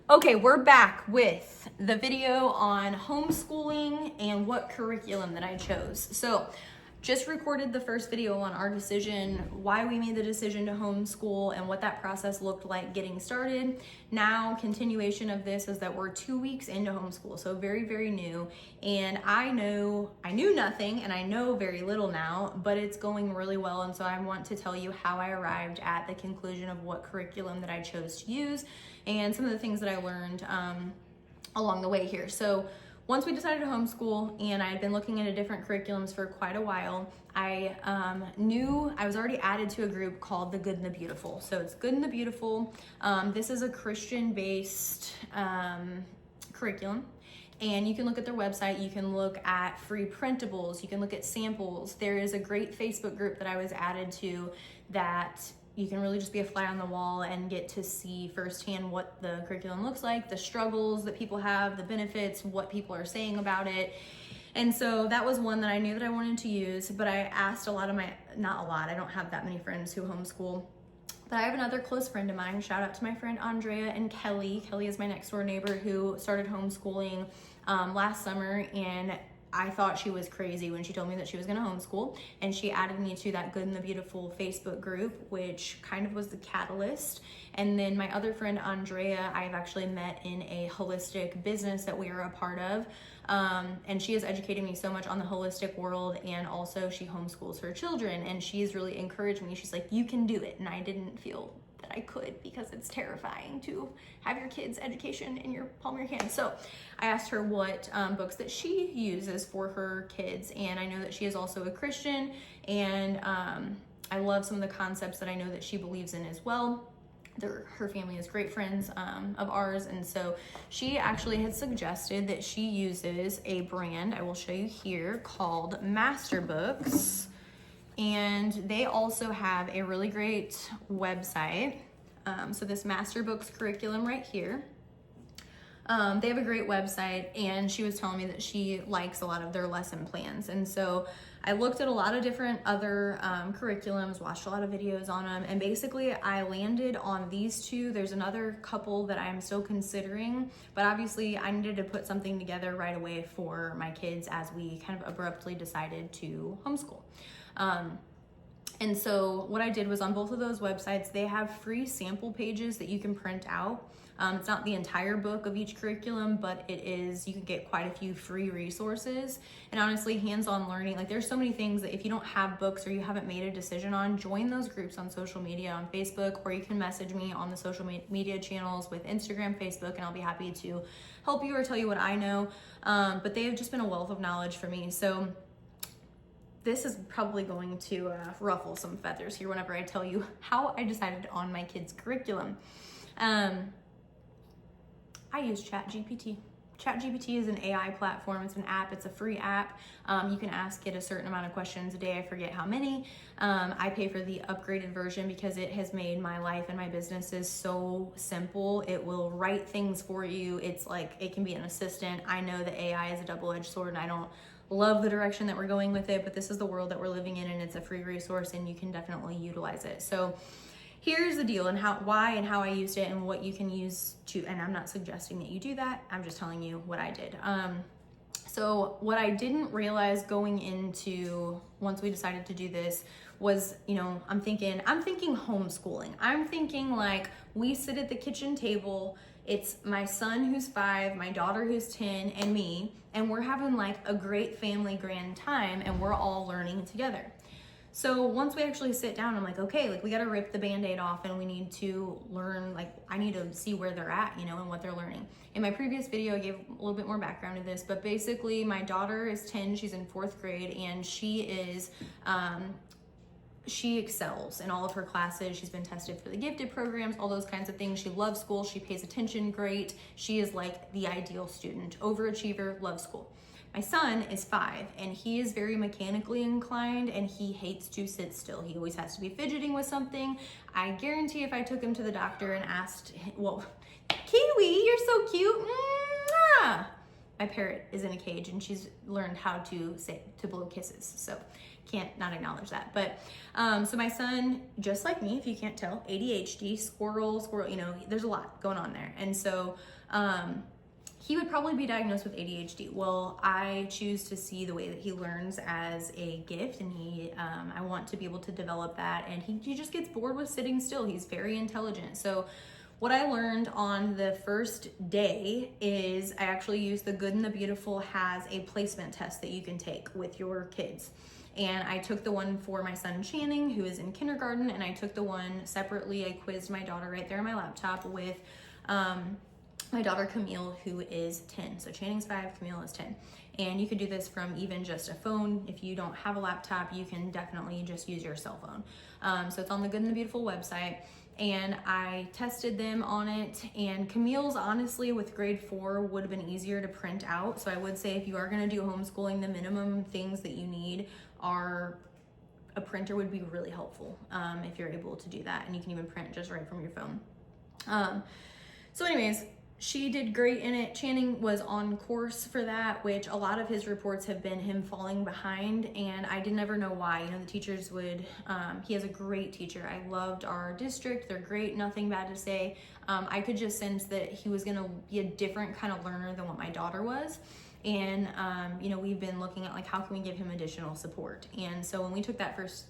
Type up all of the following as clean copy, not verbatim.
Okay, we're back with the video on homeschooling and what curriculum that I chose. So just recorded the first video on our decision, why we made the decision to homeschool and what that process looked like getting started. Now, continuation of this is that we're 2 weeks into homeschool, so very, very new. And I knew nothing and I know very little now, but it's going really well. And so I want to tell you how I arrived at the conclusion of what curriculum that I chose to use and some of the things that I learned along the way here. So once we decided to homeschool and I had been looking into different curriculums for quite a while, I knew I was already added to a group called The Good and the Beautiful. So it's Good and the Beautiful. This is a Christian-based curriculum. And you can look at their website, you can look at free printables, you can look at samples. There is a great Facebook group that I was added to that you can really just be a fly on the wall and get to see firsthand what the curriculum looks like, the struggles that people have, the benefits, what people are saying about it. And so that was one that I knew that I wanted to use, but I asked not a lot, I don't have that many friends who homeschool, but I have another close friend of mine. Shout out to my friend Andrea and Kelly. Kelly is my next door neighbor who started homeschooling last summer, and I thought she was crazy when she told me that she was gonna homeschool, and she added me to that Good and the Beautiful Facebook group, which kind of was the catalyst. And then my other friend Andrea, I've actually met in a holistic business that we are a part of. And she has educated me so much on the holistic world, and also she homeschools her children, and she's really encouraged me. She's like, you can do it. And I didn't feel that I could, because it's terrifying to have your kids' education in your palm of your hand. So I asked her what books that she uses for her kids, and I know that she is also a Christian, and I love some of the concepts that I know that she believes in as well. Her family is great friends of ours, and so she actually had suggested that she uses a brand, I will show you here, called Masterbooks. And they also have a really great website. So this Masterbooks curriculum right here, they have a great website, and she was telling me that she likes a lot of their lesson plans. And so I looked at a lot of different other curriculums, watched a lot of videos on them, and basically I landed on these two. There's another couple that I'm still considering, but obviously I needed to put something together right away for my kids as we kind of abruptly decided to homeschool. And so what I did was, on both of those websites, they have free sample pages that you can print out. It's not the entire book of each curriculum, but it is, you can get quite a few free resources. And honestly, hands-on learning, like there's so many things that if you don't have books or you haven't made a decision on, join those groups on social media, on Facebook, or you can message me on the social media channels with Instagram, Facebook, and I'll be happy to help you or tell you what I know. But they have just been a wealth of knowledge for me. So this is probably going to ruffle some feathers here whenever I tell you how I decided on my kids' curriculum. I use ChatGPT. ChatGPT is an AI platform. It's an app. It's a free app. You can ask it a certain amount of questions a day. I forget how many. I pay for the upgraded version because it has made my life and my businesses so simple. It will write things for you. It's like, it can be an assistant. I know that AI is a double-edged sword, and I don't love the direction that we're going with it, but this is the world that we're living in, and it's a free resource, and you can definitely utilize it. So here's the deal, and why and how I used it and what you can use to, and I'm not suggesting that you do that, I'm just telling you what I did. So what I didn't realize going into, once we decided to do this, was, I'm thinking homeschooling. I'm thinking like, we sit at the kitchen table, it's my son who's 5, my daughter who's 10, and me, and we're having like a great family grand time, and we're all learning together. So once we actually sit down, I'm like, okay, like we got to rip the Band-Aid off, and we need to learn, like I need to see where they're at, and what they're learning. In my previous video, I gave a little bit more background to this, but basically my daughter is 10, she's in 4th grade, and she excels in all of her classes. She's been tested for the gifted programs, all those kinds of things. She loves school, she pays attention great. She is like the ideal student, overachiever, loves school. My son is 5, and he is very mechanically inclined, and he hates to sit still. He always has to be fidgeting with something. I guarantee if I took him to the doctor and asked him, well, Kiwi, you're so cute. Mwah! My parrot is in a cage, and she's learned how to blow kisses. So can't not acknowledge that. But so my son, just like me, if you can't tell, ADHD, squirrel, there's a lot going on there. And so he would probably be diagnosed with ADHD. Well, I choose to see the way that he learns as a gift, and I want to be able to develop that. And he just gets bored with sitting still. He's very intelligent. So what I learned on the first day is I actually used The Good and the Beautiful has a placement test that you can take with your kids. And I took the one for my son Channing, who is in kindergarten, and I took the one separately. I quizzed my daughter right there on my laptop with my daughter Camille, who is 10. So Channing's 5, Camille is 10. And you could do this from even just a phone. If you don't have a laptop, you can definitely just use your cell phone. So it's on the Good and the Beautiful website. And I tested them on it. And Camille's, honestly, with grade 4 would have been easier to print out. So I would say if you are going to do homeschooling, the minimum things that you need are a printer would be really helpful if you're able to do that. And you can even print just right from your phone. So anyways, she did great in it. Channing was on course for that, which a lot of his reports have been him falling behind, and I didn't ever know why. The teachers would, he has a great teacher. I loved our district. They're great, nothing bad to say. I could just sense that he was gonna be a different kind of learner than what my daughter was. And, we've been looking at like, how can we give him additional support? And so when we took that first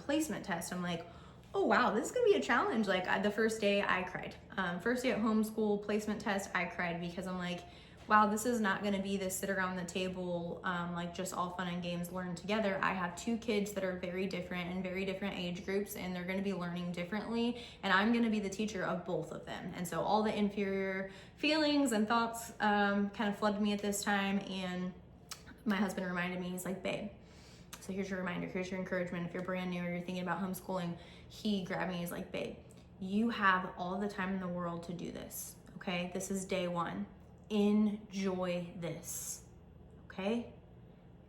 placement test, I'm like, oh wow, this is gonna be a challenge. Like the first day I cried. First day at homeschool placement test, I cried because I'm like, wow, this is not gonna be this sit around the table, like just all fun and games learn together. I have 2 kids that are very different in very different age groups, and they're gonna be learning differently, and I'm gonna be the teacher of both of them. And so all the inferior feelings and thoughts kind of flooded me at this time, and my husband reminded me, he's like, babe, so here's your reminder, here's your encouragement. If you're brand new or you're thinking about homeschooling, he grabbed me, he's like, babe, you have all the time in the world to do this, okay? This is day 1. Enjoy this, okay?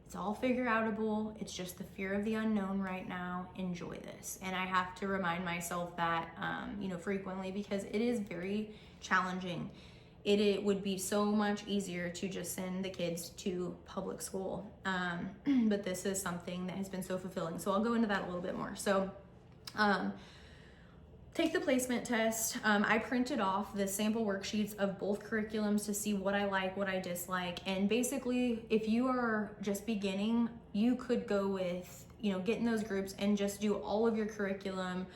It's all figure outable. It's just the fear of the unknown right now. Enjoy this. And I have to remind myself that, frequently, because it is very challenging. It would be so much easier to just send the kids to public school. But this is something that has been so fulfilling. So I'll go into that a little bit more. So take the placement test. I printed off the sample worksheets of both curriculums to see what I like, what I dislike. And basically, if you are just beginning, you could go with, get in those groups and just do all of your curriculum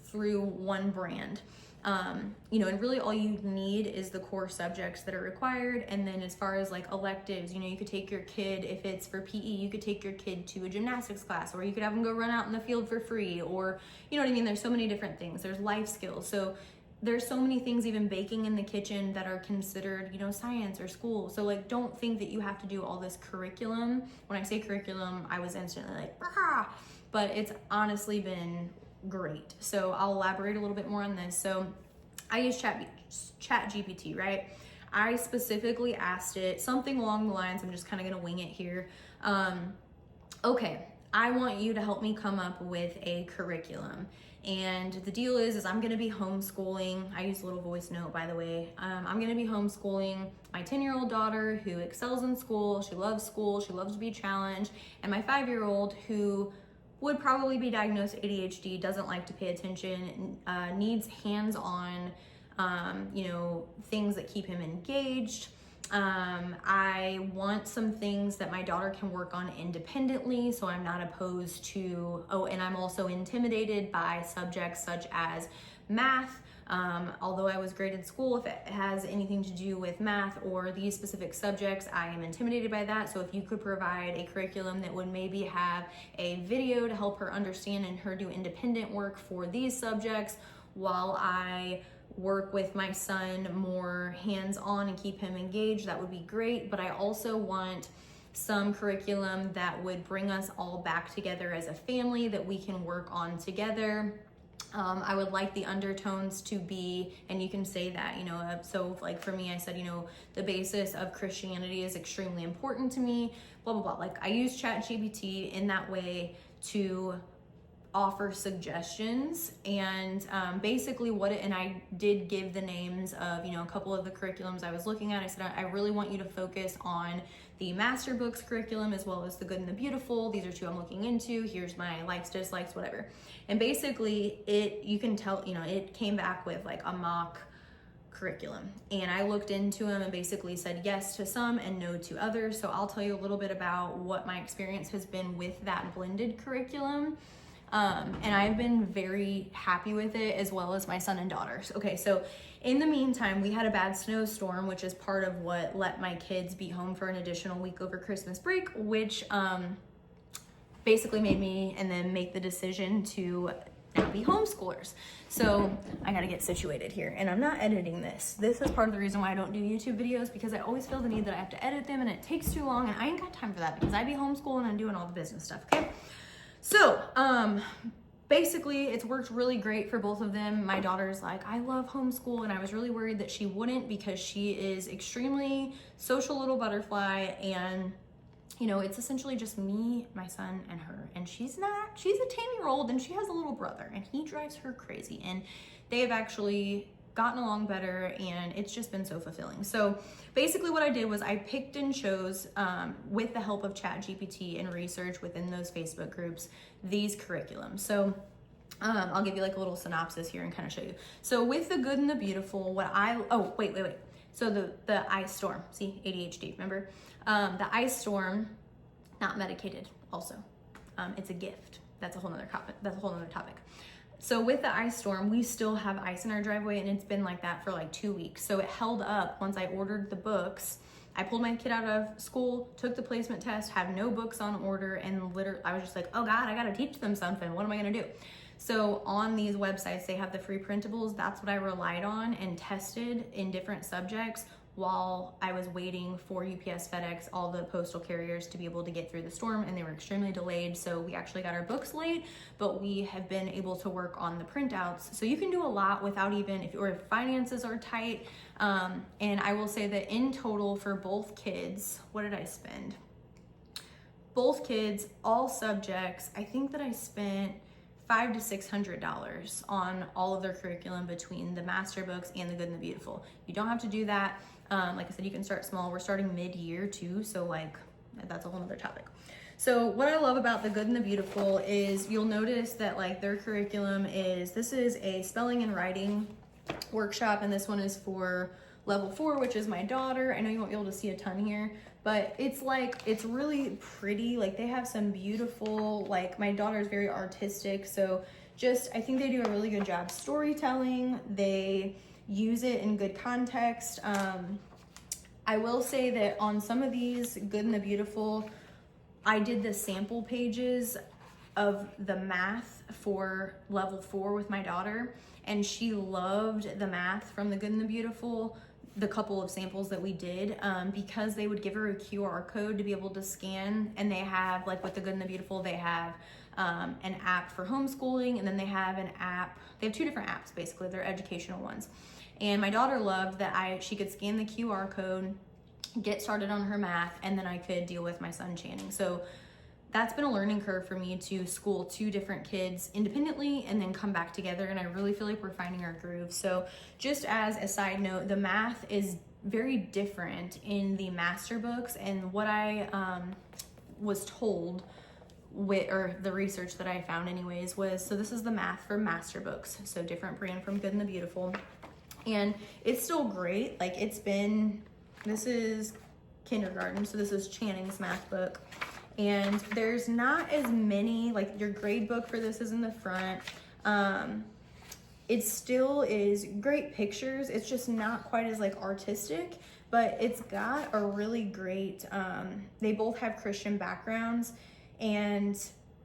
through one brand. And really all you need is the core subjects that are required. And then as far as like electives, you could take your kid, if it's for PE, you could take your kid to a gymnastics class, or you could have them go run out in the field for free, or, There's so many different things. There's life skills. So there's so many things, even baking in the kitchen, that are considered, science or school. So like, don't think that you have to do all this curriculum. When I say curriculum, I was instantly like, ah, but it's honestly been great. So I'll elaborate a little bit more on this. So I use Chat GPT, right? I specifically asked it something along the lines, I'm just kind of going to wing it here. Okay, I want you to help me come up with a curriculum. And the deal is I'm going to be homeschooling. I use a little voice note, by the way. I'm going to be homeschooling my 10-year-old daughter who excels in school. She loves school. She loves to be challenged. And my 5-year-old who would probably be diagnosed ADHD, doesn't like to pay attention, needs hands-on, things that keep him engaged. I want some things that my daughter can work on independently, so I'm not opposed to, and I'm also intimidated by subjects such as math. Although I was great in school, if it has anything to do with math or these specific subjects, I am intimidated by that. So if you could provide a curriculum that would maybe have a video to help her understand and her do independent work for these subjects while I work with my son more hands-on and keep him engaged, that would be great. But I also want some curriculum that would bring us all back together as a family that we can work on together. I would like the undertones to be, and you can say that, so like for me, I said, the basis of Christianity is extremely important to me, blah, blah, blah. Like I use ChatGPT in that way to offer suggestions, and basically and I did give the names of, you know, a couple of the curriculums I was looking at. I said, I really want you to focus on the Masterbooks curriculum as well as the Good and the Beautiful. These are two I'm looking into. Here's my likes, dislikes, whatever. And basically you can tell, you know, it came back with like a mock curriculum, and I looked into them and basically said yes to some and no to others. So I'll tell you a little bit about what my experience has been with that blended curriculum. And I've been very happy with it, as well as my son and daughters. Okay, so in the meantime, we had a bad snowstorm, which is part of what let my kids be home for an additional week over Christmas break, which basically made me and then make the decision to now be homeschoolers. So I gotta get situated here, and I'm not editing this. This is part of the reason why I don't do YouTube videos, because I always feel the need that I have to edit them, and it takes too long, and I ain't got time for that because I be homeschooling and doing all the business stuff, okay? So, basically it's worked really great for both of them. My daughter's like, I love homeschool, and I was really worried that she wouldn't, because she is extremely social little butterfly, and you know, it's essentially just me, my son, and her. And she's a 10-year-old, and she has a little brother, and he drives her crazy, and they have actually gotten along better, and it's just been so fulfilling. So basically what I did was I picked and chose, with the help of ChatGPT and research within those Facebook groups, these curriculums. So I'll give you like a little synopsis here and kind of show you. So with the Good and the Beautiful, wait. So the ice storm, see, ADHD, remember? The ice storm, not medicated also. It's a gift. That's a whole nother topic. So with the ice storm, we still have ice in our driveway, and it's been like that for like 2 weeks. So it held up once I ordered the books. I pulled my kid out of school, took the placement test, had no books on order, and literally I was just like, oh God, I gotta teach them something. What am I gonna do? So on these websites, they have the free printables. That's what I relied on and tested in different subjects while I was waiting for UPS, FedEx, all the postal carriers to be able to get through the storm, and they were extremely delayed. So we actually got our books late, but we have been able to work on the printouts. So you can do a lot without even, if finances are tight. And I will say that in total for both kids, what did I spend? Both kids, all subjects, I think that I spent $500 to $600 on all of their curriculum between the Masterbooks and the Good and the Beautiful. You don't have to do that. Like I said, you can start small. We're starting mid-year too, so like that's a whole nother topic. So what I love about the Good and the Beautiful is you'll notice that like their curriculum this is a spelling and writing workshop, and this one is for level 4, which is my daughter. I know you won't be able to see a ton here, but it's really pretty. Like they have some beautiful, like my daughter is very artistic, so I think they do a really good job storytelling. They use it in good context. I will say that on some of these Good and the Beautiful, I did the sample pages of the math for level 4 with my daughter, and she loved the math from the Good and the Beautiful, the couple of samples that we did, because they would give her a QR code to be able to scan. And they have, like with the Good and the Beautiful, they have an app for homeschooling, and then they have they have 2 different apps, basically. They're educational ones. And my daughter loved that she could scan the QR code, get started on her math, and then I could deal with my son Channing. So that's been a learning curve for me to school 2 different kids independently and then come back together, and I really feel like we're finding our groove. So just as a side note, the math is very different in the Masterbooks, and what I was told or the research that I found anyways was, so this is the math for Masterbooks, so different brand from Good and the Beautiful, and it's still great. Like this is kindergarten, so this is Channing's math book. And there's not as many, like your grade book for this is in the front. It still is great pictures. It's just not quite as like artistic, but it's got a really great, they both have Christian backgrounds. And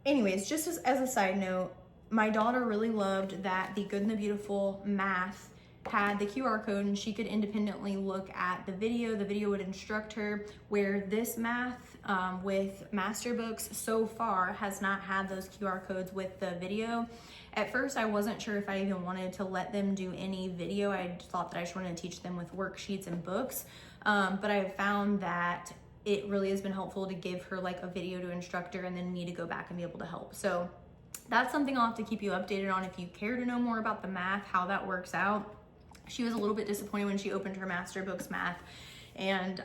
anyways, just as a side note, my daughter really loved that the Good and the Beautiful math had the QR code, and she could independently look at the video. The video would instruct her, where this math with Masterbooks so far has not had those QR codes with the video. At first, I wasn't sure if I even wanted to let them do any video. I thought that I just wanted to teach them with worksheets and books, but I found that it really has been helpful to give her like a video to instruct her and then me to go back and be able to help. So that's something I'll have to keep you updated on if you care to know more about the math, how that works out. She was a little bit disappointed when she opened her Masterbooks math, and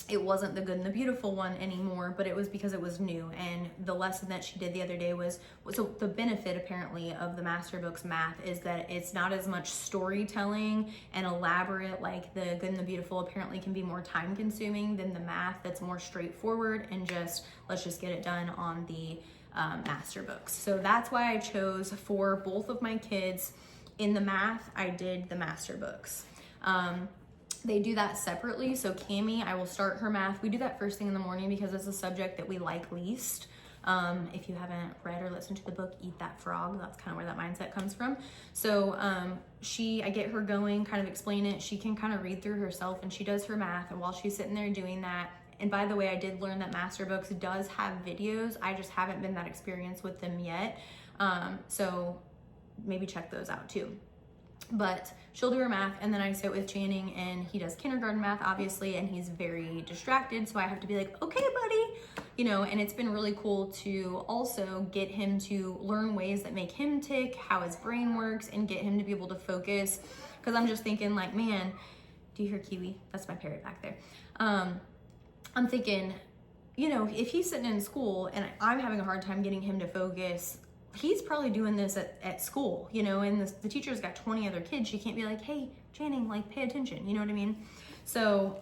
it wasn't the Good and the Beautiful one anymore, but it was because it was new. And the lesson that she did the other day was, so the benefit apparently of the Masterbooks math is that it's not as much storytelling and elaborate, like the Good and the Beautiful apparently can be more time consuming than the math that's more straightforward and just, let's just get it done on the Masterbooks. So that's why I chose for both of my kids in the math, I did the Masterbooks. They do that separately. So Cammie, I will start her math. We do that first thing in the morning because it's a subject that we like least. If you haven't read or listened to the book, Eat That Frog, that's kind of where that mindset comes from. So I get her going, kind of explain it. She can kind of read through herself and she does her math. And while she's sitting there doing that, and by the way, I did learn that Masterbooks does have videos. I just haven't been that experienced with them yet. So maybe check those out too. But she'll do her math, and then I sit with Channing, and he does kindergarten math, obviously, and he's very distracted, so I have to be like, okay, buddy, and it's been really cool to also get him to learn ways that make him tick, how his brain works, and get him to be able to focus, because I'm just thinking, like, man, do you hear Kiwi? That's my parrot back there. I'm thinking, if he's sitting in school, and I'm having a hard time getting him to focus, he's probably doing this at school, and the teacher's got 20 other kids. She can't be like, hey, Channing, like, pay attention, you know what I mean? So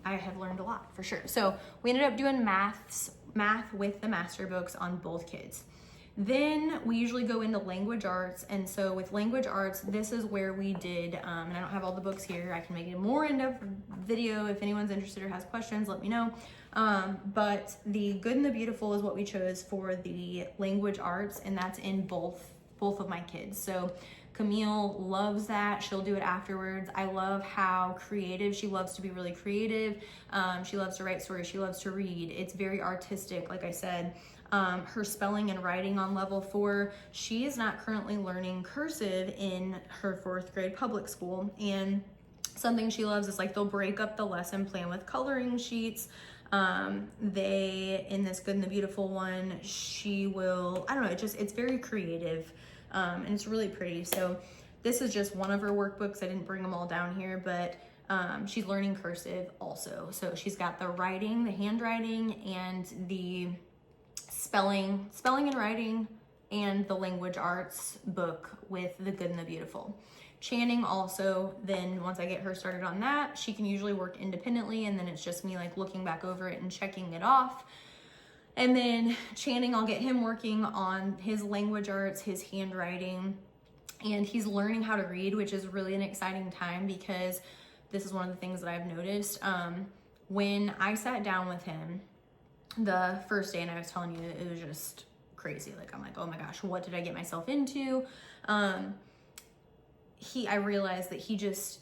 I have learned a lot for sure. So we ended up doing math with the Masterbooks on both kids. Then we usually go into language arts. And so with language arts, this is where we did, and I don't have all the books here. I can make it a more in-depth video. If anyone's interested or has questions, let me know. But the Good and the Beautiful is what we chose for the language arts, and that's in both of my kids. So Camille loves that. She'll do it afterwards. I love how creative, she loves to be really creative. She loves to write stories. She loves to read. It's very artistic, like I said. Her spelling and writing on level 4, she is not currently learning cursive in her 4th grade public school. And something she loves is like they'll break up the lesson plan with coloring sheets. In this Good and the Beautiful one, she will, I don't know, it's very creative, and it's really pretty. So this is just one of her workbooks. I didn't bring them all down here, but she's learning cursive also. So she's got the writing, the handwriting, and the spelling and writing, and the language arts book with the Good and the Beautiful. Channing also, then once I get her started on that, she can usually work independently, and then it's just me like looking back over it and checking it off. And then Channing, I'll get him working on his language arts, his handwriting, and he's learning how to read, which is really an exciting time because this is one of the things that I've noticed. When I sat down with him the first day, and I was telling you, it was just crazy. Like, I'm like, oh my gosh, what did I get myself into? I realized that he gets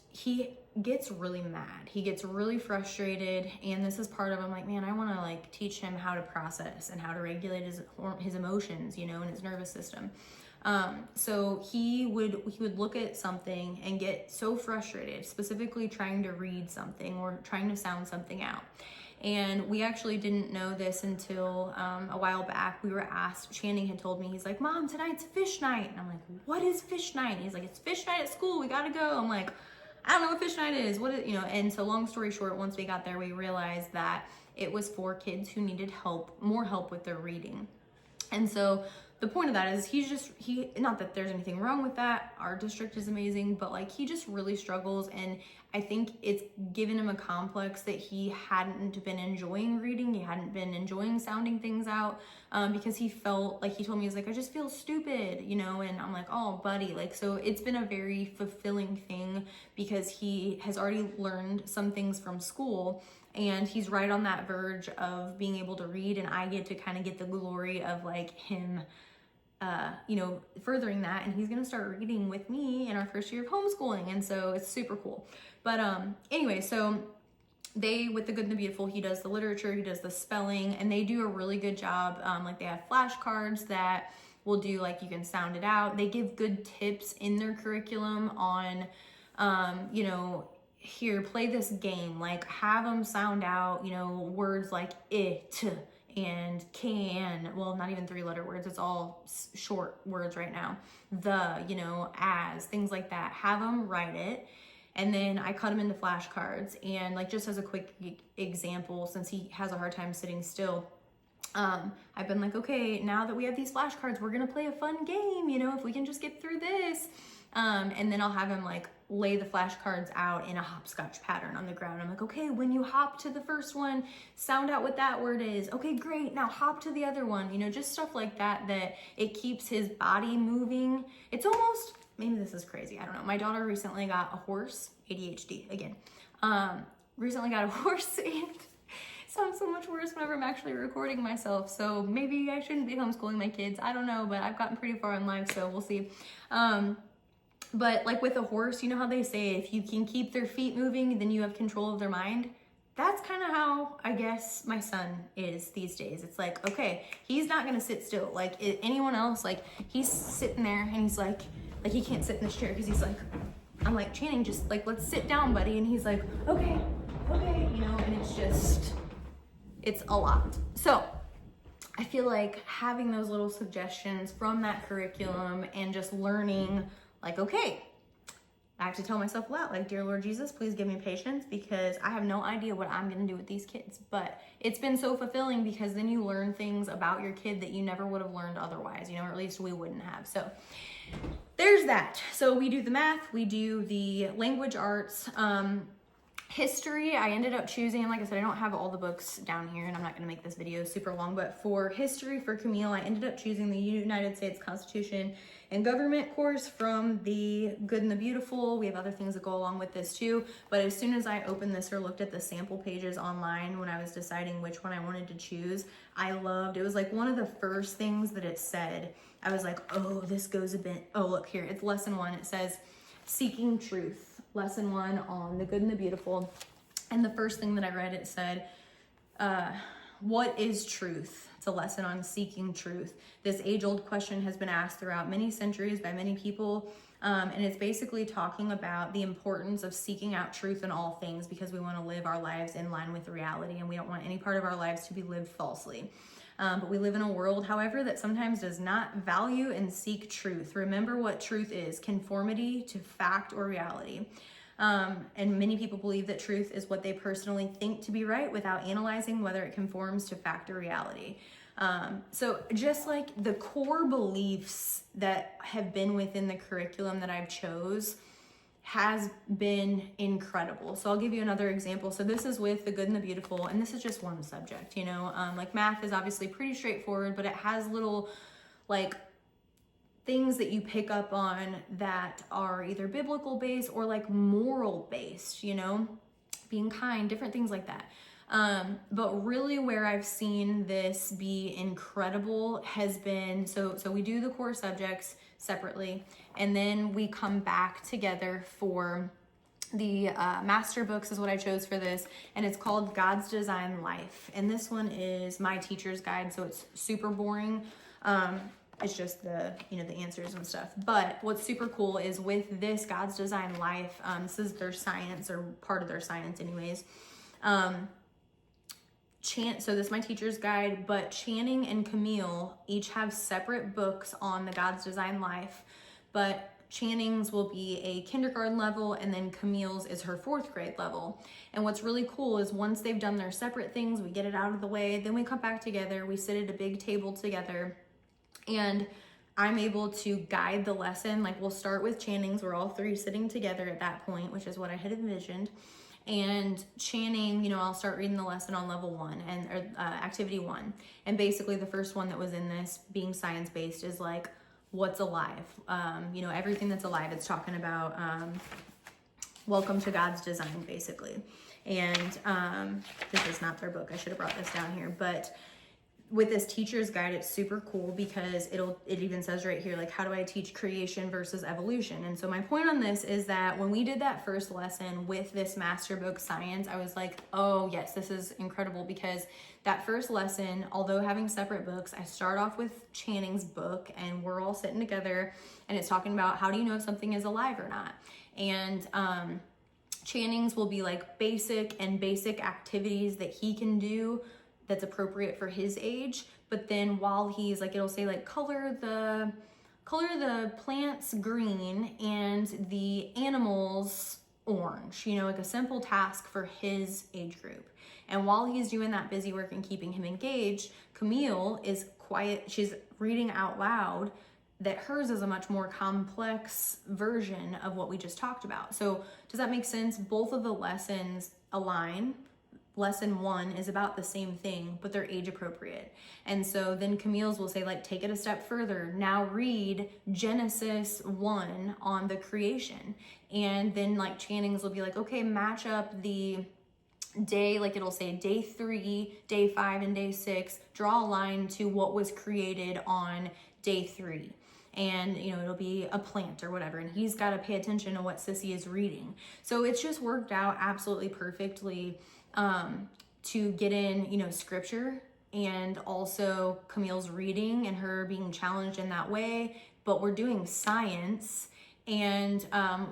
really mad. He gets really frustrated. And this is part of, I'm like, man, I want to like teach him how to process and how to regulate his emotions, and his nervous system. So he would look at something and get so frustrated, specifically trying to read something or trying to sound something out. And we actually didn't know this until a while back. We were asked, Channing had told me, he's like, Mom, tonight's fish night. And I'm like, what is fish night? And he's like, it's fish night at school. We got to go. I'm like, I don't know what fish night is. And so long story short, once we got there, we realized that it was for kids who needed more help with their reading. And so the point of that is not that there's anything wrong with that. Our district is amazing, but like he just really struggles. And I think it's given him a complex that he hadn't been enjoying reading. He hadn't been enjoying sounding things out because he felt like, he told me, he's like, I just feel stupid, and I'm like, oh buddy. Like, so it's been a very fulfilling thing because he has already learned some things from school and he's right on that verge of being able to read. And I get to kind of get the glory of like him furthering that, and he's gonna start reading with me in our first year of homeschooling, and so it's super cool. But anyway, so with the Good and the Beautiful, he does the literature, he does the spelling, and they do a really good job. Like they have flashcards that will do, like, you can sound it out. They give good tips in their curriculum on, here, play this game, like have them sound out, words like it and can, well, not even 3-letter words, it's all short words right now. The, you know, as, things like that. Have them write it. And then I cut them into flashcards. And like, just as a quick example, since he has a hard time sitting still, I've been like, okay, now that we have these flashcards, we're gonna play a fun game, you know, if we can just get through this. And then I'll have him like lay the flashcards out in a hopscotch pattern on the ground. I'm like, okay, when you hop to the first one, sound out what that word is. Okay, great, now hop to the other one. You know, just stuff like that, that it keeps his body moving. It's almost, maybe this is crazy, I don't know. My daughter recently got a horse, ADHD again, recently got a horse, and sounds so much worse whenever I'm actually recording myself. So maybe I shouldn't be homeschooling my kids. I don't know, but I've gotten pretty far in life, so we'll see. But like with a horse, you know how they say if you can keep their feet moving, then you have control of their mind? That's kind of how I guess my son is these days. It's like, okay, he's not gonna sit still. Like anyone else, like he's sitting there and he's like he can't sit in this chair because he's like, I'm like, Channing, just like, let's sit down, buddy. And he's like, okay, you know, and it's just, it's a lot. So I feel like having those little suggestions from that curriculum and just learning, like, okay, I have to tell myself a lot, like, dear Lord Jesus, please give me patience, because I have no idea what I'm gonna do with these kids. But it's been so fulfilling, because then you learn things about your kid that you never would have learned otherwise, you know, or at least we wouldn't have. So there's that. So we do the math, we do the language arts, history, I ended up choosing, and like I said, I don't have all the books down here, and I'm not gonna make this video super long, but for history, for Camille, I ended up choosing the United States Constitution and Government course from the Good and the Beautiful. We have other things that go along with this too, but as soon as I opened this or looked at the sample pages online when I was deciding which one I wanted to choose, I loved, it was like one of the first things that it said. I was like, oh, this goes a bit, oh, look here, it's lesson 1. It says, seeking truth. Lesson 1 on the Good and the Beautiful. And the first thing that I read, it said, what is truth? It's a lesson on seeking truth. This age-old question has been asked throughout many centuries by many people. And it's basically talking about the importance of seeking out truth in all things, because we want to live our lives in line with reality, and we don't want any part of our lives to be lived falsely. But we live in a world, however, that sometimes does not value and seek truth. Remember what truth is: conformity to fact or reality. And many people believe that truth is what they personally think to be right without analyzing whether it conforms to fact or reality. So just like the core beliefs that have been within the curriculum that I've chose has been incredible. So I'll give you another example. So this is with the Good and the Beautiful, and this is just one subject, you know, like math is obviously pretty straightforward, but it has little like things that you pick up on that are either biblical based or like moral based, you know, being kind, different things like that. But really where I've seen this be incredible has been, so we do the core subjects separately, and then we come back together for the Masterbooks is what I chose for this, and it's called God's Design Life. And this one is my teacher's guide, so it's super boring. It's just the, you know, the answers and stuff. But what's super cool is with this God's Design Life, this is their science, or part of their science anyways. So this is my teacher's guide, but Channing and Camille each have separate books on the God's Design Life, but Channing's will be a kindergarten level, and then Camille's is her 4th grade level. And what's really cool is once they've done their separate things, we get it out of the way, then we come back together, we sit at a big table together, and I'm able to guide the lesson. Like, we'll start with Channing's, we're all 3 sitting together at that point, which is what I had envisioned. And Channing, you know, I'll start reading the lesson on level 1 or activity 1. And basically the first one that was in this, being science-based, is like, what's alive? You know, everything that's alive. It's talking about welcome to God's design, basically. And this is not their book. I should have brought this down here. But with this teacher's guide, it's super cool because it even says right here, like, how do I teach creation versus evolution? And so my point on this is that when we did that first lesson with this Masterbook science, I was like, oh yes, this is incredible, because that first lesson, although having separate books, I start off with Channing's book, and we're all sitting together, and it's talking about how do you know if something is alive or not? And Channing's will be like basic activities that he can do that's appropriate for his age. But then while he's like, it'll say like color the plants green and the animals orange, you know, like a simple task for his age group. And while he's doing that busy work and keeping him engaged, Camille is quiet. She's reading out loud that hers is a much more complex version of what we just talked about. So does that make sense? Both of the lessons align. Lesson 1 is about the same thing, but they're age appropriate. And so then Camille's will say like, take it a step further. Now read Genesis 1 on the creation. And then like Channing's will be like, okay, match up the day, like it'll say day 3, day 5, and day 6, draw a line to what was created on day 3. And, you know, it'll be a plant or whatever. And he's got to pay attention to what Sissy is reading. So it's just worked out absolutely perfectly to get in, you know, scripture, and also Camille's reading and her being challenged in that way. But we're doing science. And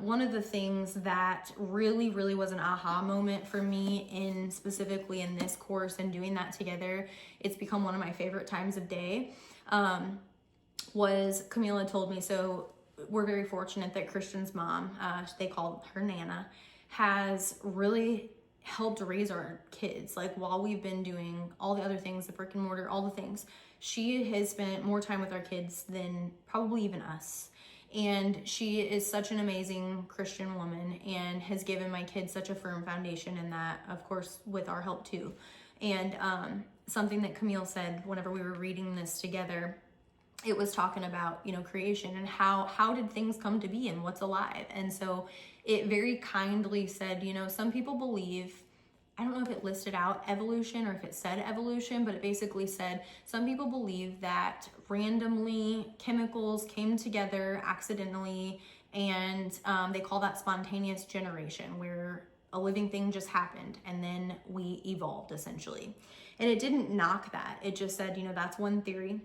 one of the things that really was an aha moment for me specifically in this course and doing that together, it's become one of my favorite times of day, was Camila told me, so we're very fortunate that Christian's mom, they call her Nana, has really helped raise our kids. Like while we've been doing all the other things, the brick and mortar, all the things, she has spent more time with our kids than probably even us. And she is such an amazing Christian woman and has given my kids such a firm foundation in that, of course, with our help too. And something that Camille said whenever we were reading this together, it was talking about, you know, creation and how did things come to be and what's alive. And so it very kindly said, you know, some people believe, I don't know if it listed out evolution or if it said evolution, but it basically said some people believe that randomly chemicals came together accidentally, and they call that spontaneous generation, where a living thing just happened and then we evolved essentially. And it didn't knock that. It just said, you know, that's one theory.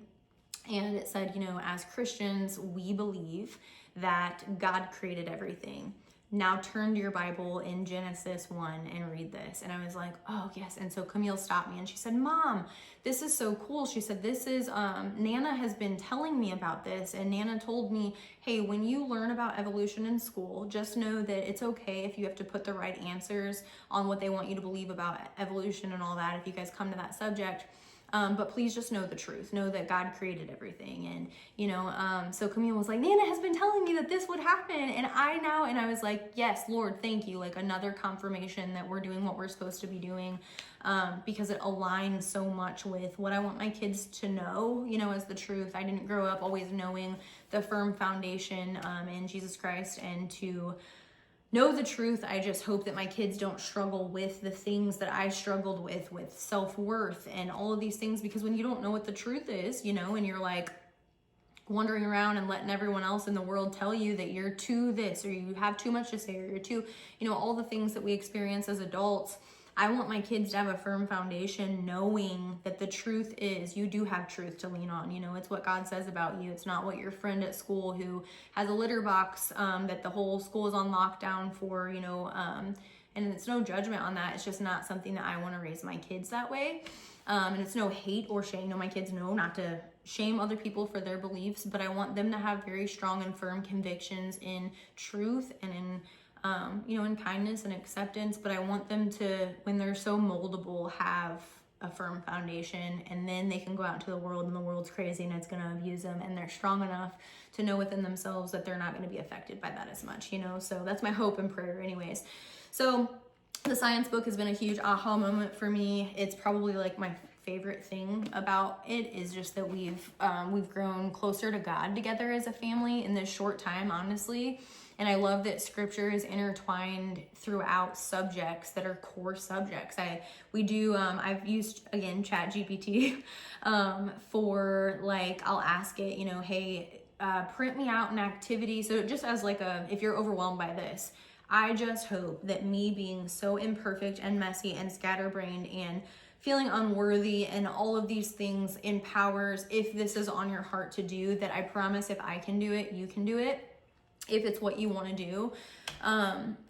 And it said, you know, as Christians, we believe that God created everything. Now turn to your Bible in Genesis 1 and read this. And I was like, oh yes. And so Camille stopped me and she said, Mom, this is so cool. She said, this is, Nana has been telling me about this. And Nana told me, hey, when you learn about evolution in school, just know that it's okay if you have to put the right answers on what they want you to believe about evolution and all that, if you guys come to that subject. But please just know the truth. Know that God created everything. And, you know, so Camille was like, Nana has been telling me that this would happen. And I was like, yes, Lord, thank you. Like another confirmation that we're doing what we're supposed to be doing, because it aligns so much with what I want my kids to know, you know, as the truth. I didn't grow up always knowing the firm foundation in Jesus Christ, and to know the truth. I just hope that my kids don't struggle with the things that I struggled with self-worth and all of these things, because when you don't know what the truth is, you know, and you're like wandering around and letting everyone else in the world tell you that you're too this, or you have too much to say, or you're too, you know, all the things that we experience as adults. I want my kids to have a firm foundation knowing that the truth is you do have truth to lean on. You know, it's what God says about you. It's not what your friend at school who has a litter box that the whole school is on lockdown for, you know, and it's no judgment on that. It's just not something that I want to raise my kids that way. And it's no hate or shame. No, my kids know not to shame other people for their beliefs, but I want them to have very strong and firm convictions in truth and in you know, in kindness and acceptance. But I want them to, when they're so moldable, have a firm foundation, and then they can go out into the world and the world's crazy and it's going to abuse them, and they're strong enough to know within themselves that they're not going to be affected by that as much, you know. So that's my hope and prayer anyways. So the science book has been a huge aha moment for me. It's probably like my favorite thing about it is just that we've grown closer to God together as a family in this short time, honestly. And I love that scripture is intertwined throughout subjects that are core subjects. I've used, again, ChatGPT for, like, I'll ask it, you know, hey, print me out an activity. So just as like if you're overwhelmed by this, I just hope that me being so imperfect and messy and scatterbrained and feeling unworthy and all of these things empowers, if this is on your heart to do, that I promise if I can do it, you can do it. if it's what you want to do.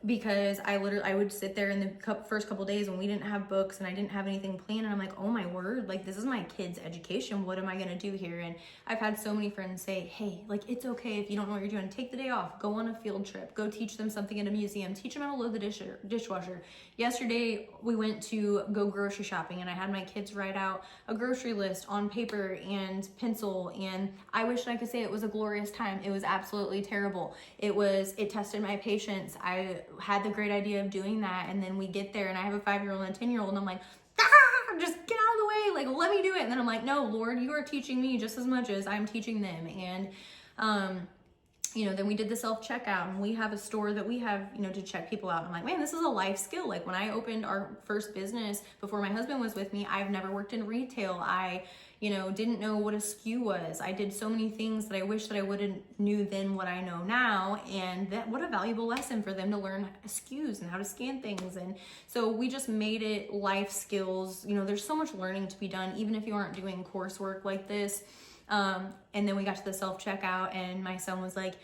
Because I would sit there in the first couple days when we didn't have books and I didn't have anything planned, and I'm like, oh my word, like this is my kid's education. What am I going to do here? And I've had so many friends say, hey, like it's okay if you don't know what you're doing, take the day off, go on a field trip, go teach them something in a museum, teach them how to load the dishwasher. Yesterday we went to go grocery shopping and I had my kids write out a grocery list on paper and pencil, and I wish I could say it was a glorious time. It was absolutely terrible. It tested my patience. I had the great idea of doing that, and then we get there and I have a 5-year-old and a 10-year-old, and I'm like, just get out of the way, like let me do it. And then I'm like, no, Lord, you are teaching me just as much as I'm teaching them. And then we did the self-checkout, and we have a store that we have, to check people out. I'm like, man, this is a life skill. Like when I opened our first business before my husband was with me, I've never worked in retail. I didn't know what a SKU was. I did so many things that I wish that I would have knew then what I know now. And what a valuable lesson for them to learn SKUs and how to scan things. And so we just made it life skills. There's so much learning to be done, even if you aren't doing coursework like this. And then we got to the self-checkout, and my son was like,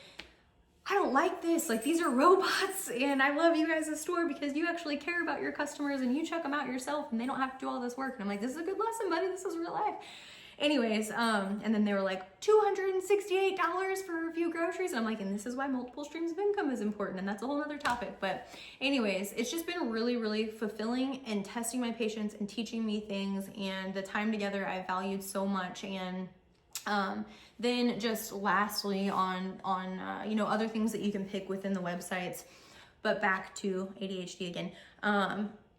I don't like this. Like, these are robots, and I love you guys' store because you actually care about your customers and you check them out yourself and they don't have to do all this work. And I'm like, this is a good lesson, buddy. This is real life. Anyways, and then they were like $268 for a few groceries. And I'm like, and this is why multiple streams of income is important. And that's a whole other topic. But anyways, it's just been really, really fulfilling and testing my patience and teaching me things. And the time together I valued so much. And then just lastly on other things that you can pick within the websites, but back to ADHD again,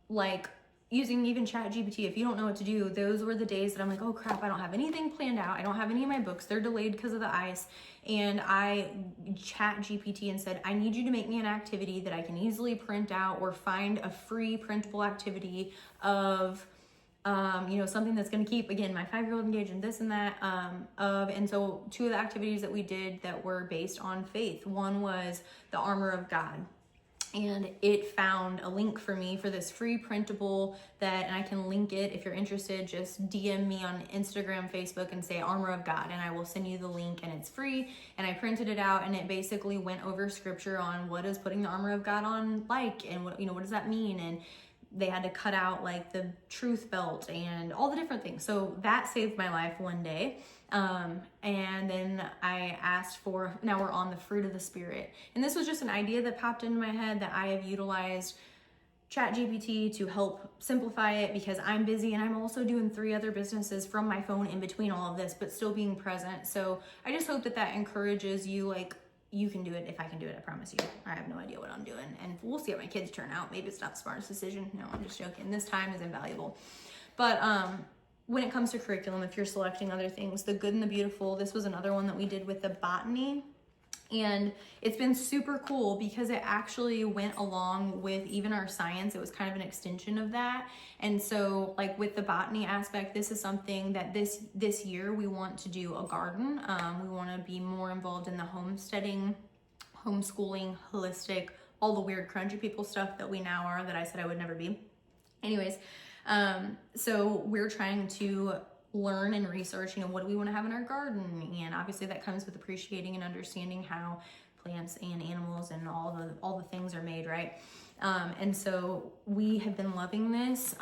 like using even ChatGPT. If you don't know what to do, those were the days that I'm like, oh crap, I don't have anything planned out. I don't have any of my books. They're delayed because of the ice. And I ChatGPT and said, I need you to make me an activity that I can easily print out or find a free printable activity of something that's going to keep, again, my 5-year-old engaged in this and that, and so 2 of the activities that we did that were based on faith. One was the armor of God, and it found a link for me for this free printable and I can link it. If you're interested, just DM me on Instagram, Facebook, and say armor of God, and I will send you the link, and it's free. And I printed it out, and it basically went over scripture on what is putting the armor of God on like, and what does that mean? And they had to cut out like the truth belt and all the different things. So that saved my life one day. And then I asked now we're on the fruit of the Spirit. And this was just an idea that popped into my head that I have utilized ChatGPT to help simplify it because I'm busy and I'm also doing 3 other businesses from my phone in between all of this, but still being present. So I just hope that encourages you, like, you can do it if I can do it, I promise you. I have no idea what I'm doing, and we'll see how my kids turn out. Maybe it's not the smartest decision. No, I'm just joking. This time is invaluable. But when it comes to curriculum, if you're selecting other things, the good and the beautiful, this was another one that we did with the botany. And it's been super cool because it actually went along with even our science. It was kind of an extension of that. And so like with the botany aspect, this is something that this year we want to do a garden. We want to be more involved in the homesteading, homeschooling, holistic, all the weird crunchy people stuff that we now are that I said I would never be. Anyways, so we're trying to learn and research, what do we want to have in our garden? And obviously that comes with appreciating and understanding how plants and animals and all the things are made, right? And so we have been loving this.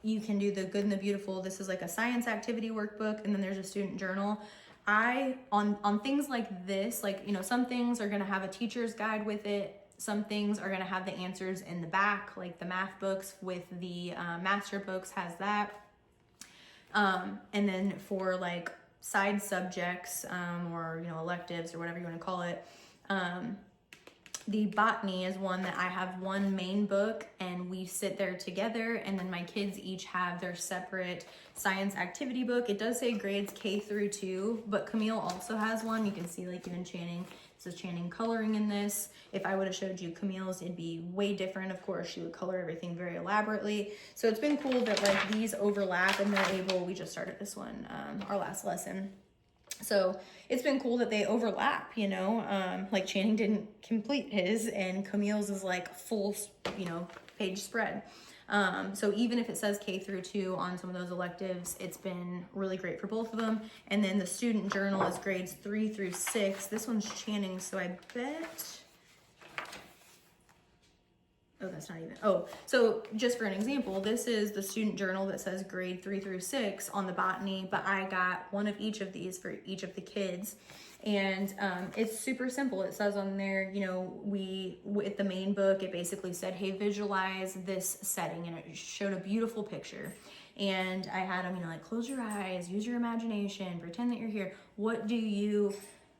You can do the good and the beautiful. This is like a science activity workbook, and then there's a student journal. On things like this, like, some things are going to have a teacher's guide with it. Some things are going to have the answers in the back, like the math books with the Masterbooks has that. And then for like side subjects, or, electives or whatever you want to call it, the botany is one that I have one main book and we sit there together, and then my kids each have their separate science activity book. It does say grades K through 2, but Camille also has one. You can see like even Channing, this is Channing coloring in this. If I would have showed you Camille's, it'd be way different. Of course, she would color everything very elaborately. So it's been cool that like these overlap and they're able, we just started this one, our last lesson. So it's been cool that they overlap, you know, like Channing didn't complete his and Camille's is like full, you know, page spread. So even if it says K through 2 on some of those electives, it's been really great for both of them. And then the student journal is grades 3 through 6. This one's Channing, so I bet, oh, that's not even, oh, so just for an example, this is the student journal that says grade 3 through 6 on the botany, but I got one of each of these for each of the kids. And it's super simple. It says on there, you know, with the main book, it basically said, hey, visualize this setting. And it showed a beautiful picture. And I had them, you know, like close your eyes, use your imagination, pretend that you're here. What do you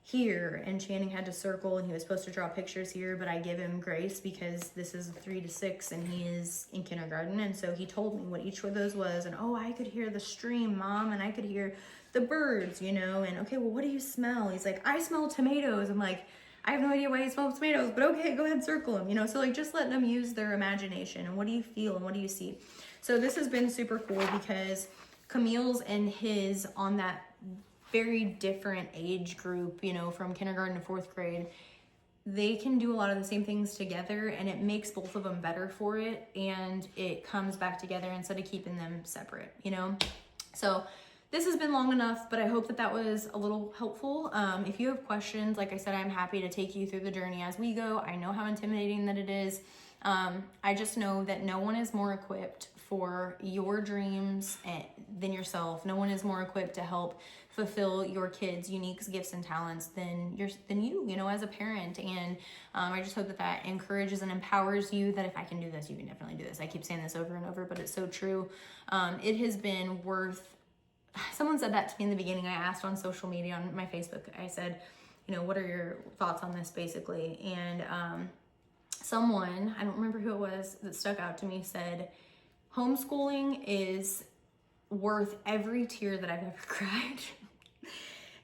hear? And Channing had to circle and he was supposed to draw pictures here, but I give him grace because this is 3 to 6 and he is in kindergarten. And so he told me what each of those was. And oh, I could hear the stream, Mom, and I could hear the birds, you know, and okay, well, what do you smell? He's like, I smell tomatoes. I'm like, I have no idea why he smells tomatoes, but okay, go ahead, circle them, you know. So like just letting them use their imagination and what do you feel and what do you see? So this has been super cool because Camille's and his on that very different age group, you know, from kindergarten to 4th grade, they can do a lot of the same things together and it makes both of them better for it and it comes back together instead of keeping them separate, you know. So this has been long enough, but I hope that that was a little helpful. If you have questions, like I said, I'm happy to take you through the journey as we go. I know how intimidating that it is. I just know that no one is more equipped for your dreams than yourself. No one is more equipped to help fulfill your kids' unique gifts and talents than you know, as a parent. And I just hope that that encourages and empowers you that if I can do this, you can definitely do this. I keep saying this over and over, but it's so true. It has been worth. Someone said that to me in the beginning. I asked on social media, on my Facebook, I said, you know, what are your thoughts on this basically? And someone, I don't remember who it was, that stuck out to me said, homeschooling is worth every tear that I've ever cried.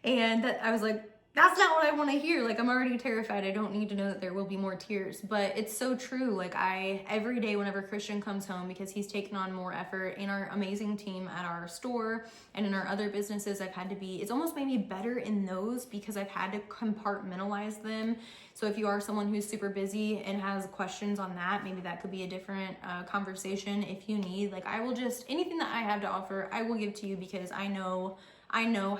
And that, I was like, that's not what I want to hear. Like, I'm already terrified. I don't need to know that there will be more tears. But it's so true. Like, every day whenever Christian comes home, because he's taken on more effort in our amazing team at our store and in our other businesses, it's almost made me better in those because I've had to compartmentalize them. So if you are someone who's super busy and has questions on that, maybe that could be a different conversation if you need. Like, anything that I have to offer, I will give to you because I know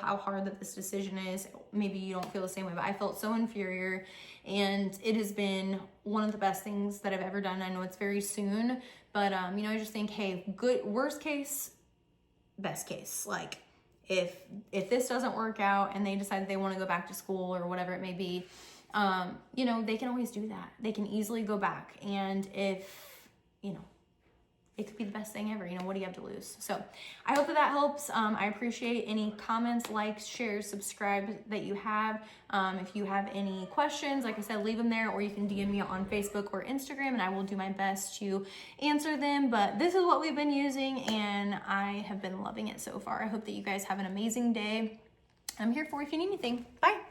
how hard that this decision is. Maybe you don't feel the same way, but I felt so inferior and it has been one of the best things that I've ever done. I know it's very soon, but you know, I just think, hey, good, worst case, best case. Like if this doesn't work out and they decide they want to go back to school or whatever it may be, you know, they can always do that. They can easily go back. And if, you know, it could be the best thing ever. You know, what do you have to lose? So I hope that helps. I appreciate any comments, likes, shares, subscribe that you have. If you have any questions, like I said, leave them there, or you can DM me on Facebook or Instagram and I will do my best to answer them. But this is what we've been using and I have been loving it so far. I hope that you guys have an amazing day. I'm here for if you need anything. Bye.